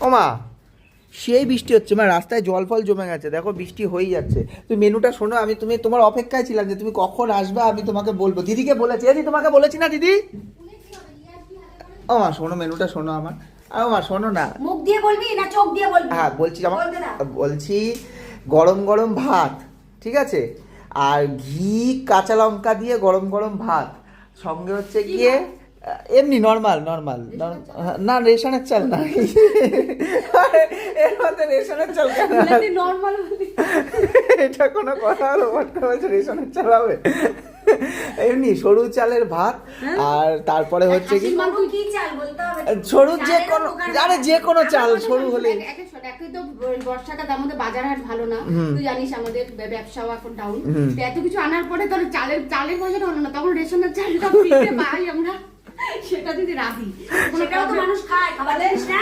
ও মা, সেই বৃষ্টি হচ্ছে, মা রাস্তায় জল ফল জমে গেছে, দেখো বৃষ্টি হয়েই যাচ্ছে। তুমি মেনুটা শোনো, আমি তোমার অপেক্ষায় ছিলাম যে তুমি কখন আসবে, আমি তোমাকে বলবো। দিদিকে বলেছি, দিদি তোমাকে বলেছি না দিদি? ও মা শোনো, মেনুটা শোনো আমার। ও মা শোনো না। মুখ দিয়ে বলবি না চোখ দিয়ে বলবি? হ্যাঁ বলছি, বলছি গরম গরম ভাত, ঠিক আছে, আর ঘি কাঁচা লঙ্কা দিয়ে গরম গরম ভাত, সঙ্গে হচ্ছে গিয়ে এমনি নর্মাল না, রেশনের চাল না। এর মধ্যে রেশনের চাল কেন? নরমাল এটা কোনো কথা হলো? বলছে রেশনের চাল হবে? এমনি সরু চালের ভাত, আর তারপরে হচ্ছে কি কি চাল বলতে হবে? সরু যে কোনো, আরে যে কোনো চাল, সরু হলে। একই তো বর্ষাটা, তার মধ্যে বাজার হাট ভালো না, তুই জানিস আমাদের ব্যবসাও এখন ডাউন। এত কিছু আনার পরে তোর চালের পয়সাটা হলো না, তখন রেশনের চালটা ফ্রিতে পাই আমরা, সেটা যদি রাখি, সেটাও তো মানুষ খায়, খাবার জিনিস না।